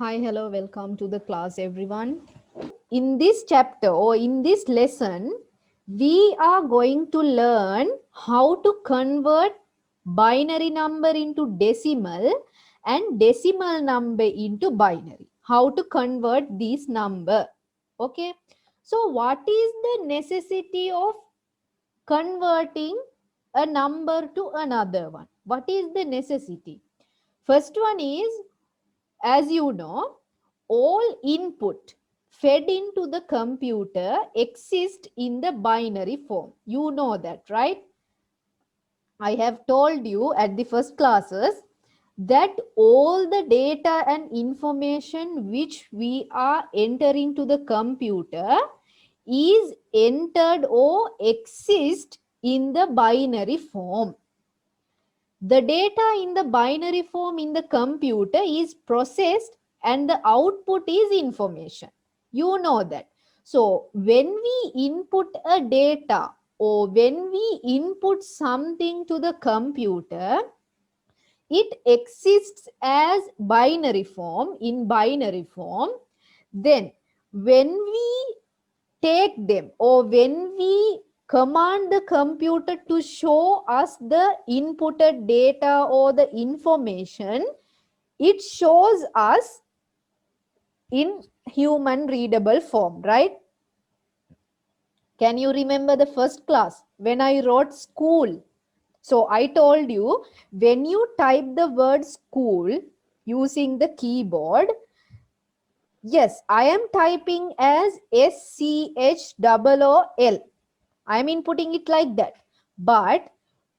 Hi, hello, welcome to the class, everyone. In this chapter or in this lesson, we are going to learn how to convert binary number into decimal and decimal number into binary. How to convert these number. Okay. So, what is the necessity of converting a number to another one? What is the necessity? First one is, as you know, all input fed into the computer exist in the binary form. You know that, right? I have told you at the first classes that all the data and information which we are entering to the computer is entered or exist in the binary form. The data in the binary form in the computer is processed and the output is information. You know that. So when we input a data or when we input something to the computer, it exists as binary form in binary form. Then when we take them or when we command the computer to show us the inputted data or the information, it shows us in human readable form, right? Can you remember the first class when I wrote school? So I told you, when you type the word school using the keyboard, yes, I am typing as SCHOOL. I am inputting it like that. But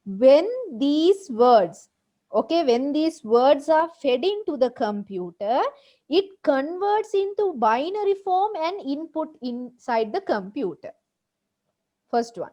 when these words, okay, when these words are fed into the computer, it converts into binary form and input inside the computer. First one.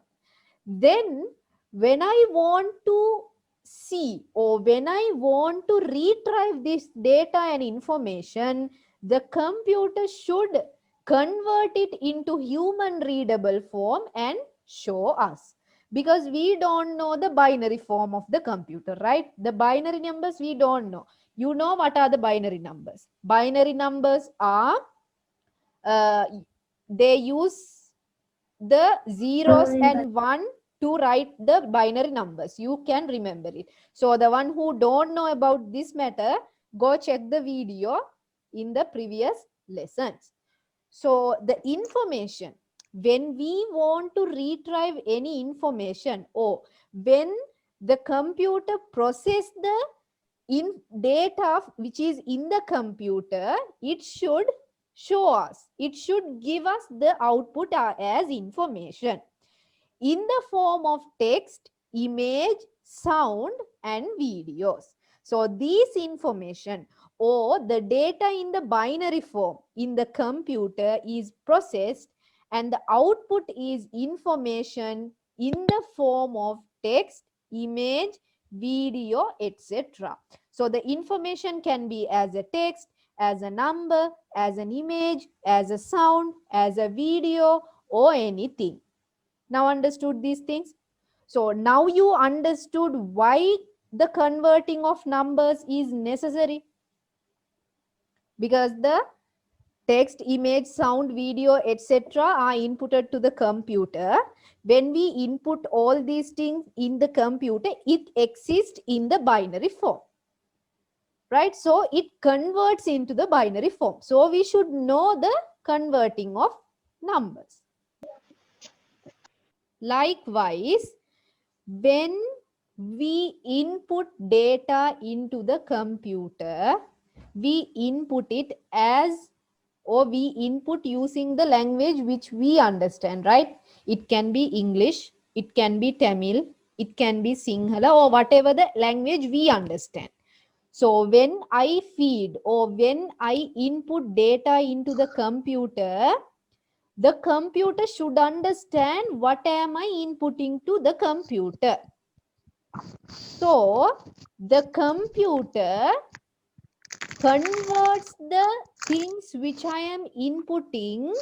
Then when I want to see or when I want to retrieve this data and information, the computer should convert it into human readable form and show us, because we don't know the binary form of the computer, right? The binary numbers we don't know. You know what are the binary numbers? Binary numbers are uh, they use the zeros and one to write the binary numbers. You can remember it. So the one who don't know about this matter, go check the video in the previous lessons. So the information, when we want to retrieve any information or when the computer process the in data which is in the computer, it should show us, it should give us the output as information in the form of text, image, sound and videos. So these information or the data in the binary form in the computer is processed and the output is information in the form of text, image, video, etc. So the information can be as a text, as a number, as an image, as a sound, as a video or anything. Now understood these things? So now you understood why the converting of numbers is necessary, because the text, image, sound, video, etc. are inputted to the computer. When we input all these things in the computer, it exists in the binary form, right? So it converts into the binary form. So we should know the converting of numbers. Likewise, when we input data into the computer, we input it as or we input using the language which we understand, right? It can be English, it can be Tamil, it can be Sinhala or whatever the language we understand. So when I feed or when I input data into the computer should understand what am I inputting to the computer. So the computer converts the things which I am inputting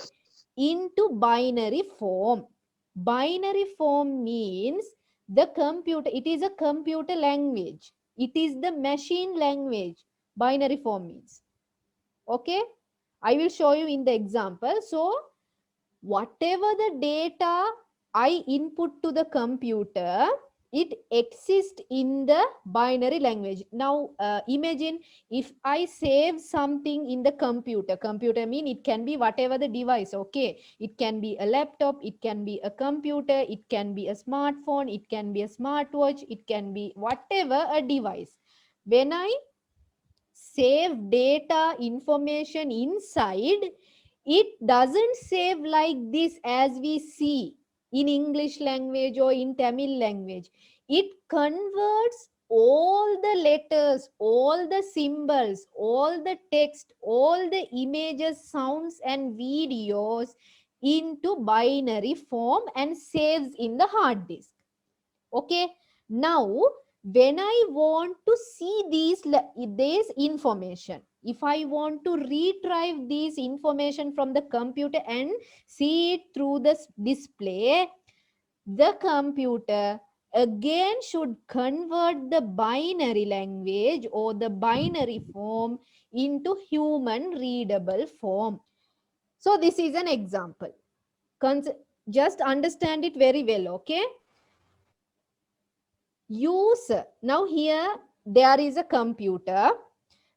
into binary form. Binary form means the computer, it is a computer language. It is the machine language. Binary form means. Okay, I will show you in the example. So whatever the data I input to the computer, it exists in the binary language. Now imagine if I save something in the computer mean it can be whatever the device. Okay, it can be a laptop, it can be a computer, it can be a smartphone, it can be a smartwatch, it can be whatever a device. When I save data information inside, it doesn't save like this as we see in English language or in Tamil language. It converts all the letters, all the symbols, all the text, all the images, sounds and videos into binary form and saves in the hard disk. Okay, now when I want to see this information, if I want to retrieve this information from the computer and see it through the display, the computer again should convert the binary language or the binary form into human readable form. So this is an example. Just understand it very well. Okay, user. Now here there is a computer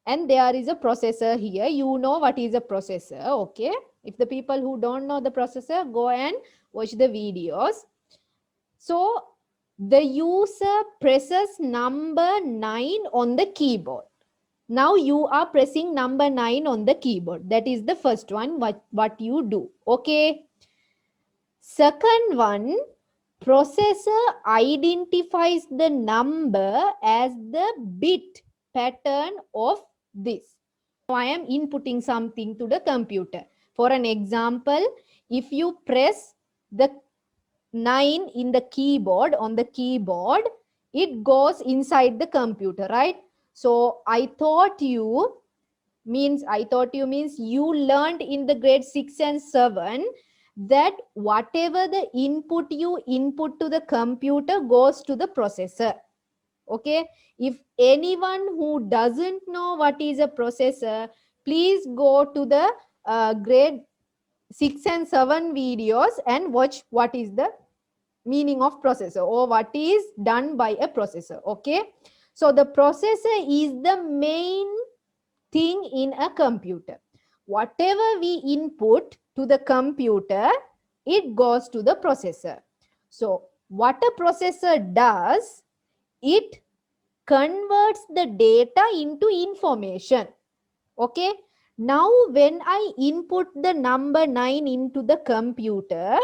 and there is a processor here. You know what is a processor. Okay, if the people who don't know the processor, go and watch the videos. So the user presses number 9 on the keyboard. Now you are pressing number 9 on the keyboard. That is the first one, what you do. Okay, second one, processor identifies the number as the bit pattern of this. Now I am inputting something to the computer. For an example, if you press the 9 in the keyboard, on the keyboard, it goes inside the computer, right? So I thought you means you learned in the grade 6 and 7 that whatever the input you input to the computer goes to the processor. Okay, if anyone who doesn't know what is a processor, please go to the grade 6 and 7 videos and watch what is the meaning of processor or what is done by a processor. Okay, so the processor is the main thing in a computer. Whatever we input to the computer, it goes to the processor. So what a processor does, it converts the data into information. Okay, now when I input the number 9 into the computer,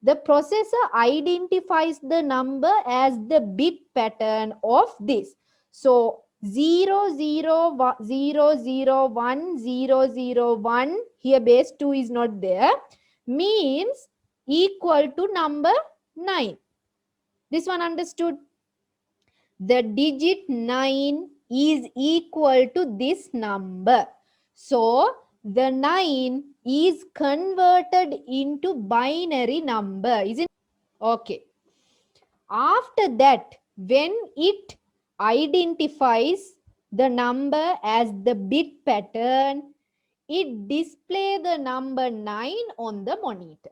the processor identifies the number as the bit pattern of this. So 0, 0, 0, 0, 1, 0, 0, 1, here base 2 is not there, means equal to number 9. This one understood? The digit 9 is equal to this number. So the 9 is converted into binary number, isn't it? Okay. After that, when it identifies the number as the bit pattern, it displays the number 9 on the monitor.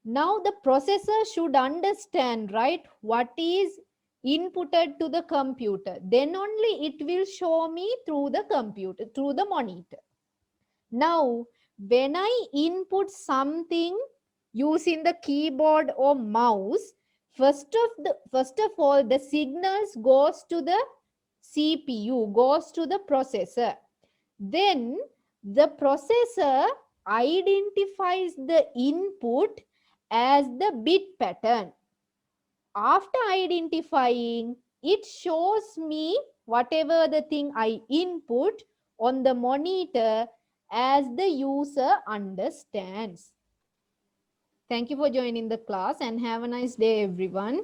Now the processor should understand, right, what is inputted to the computer. Then only it will show me through the computer, through the monitor. Now, when I input something using the keyboard or mouse, first of all, the signals goes to the CPU, goes to the processor. Then the processor identifies the input as the bit pattern. After identifying, it shows me whatever the thing I input on the monitor as the user understands. Thank you for joining the class and have a nice day, everyone.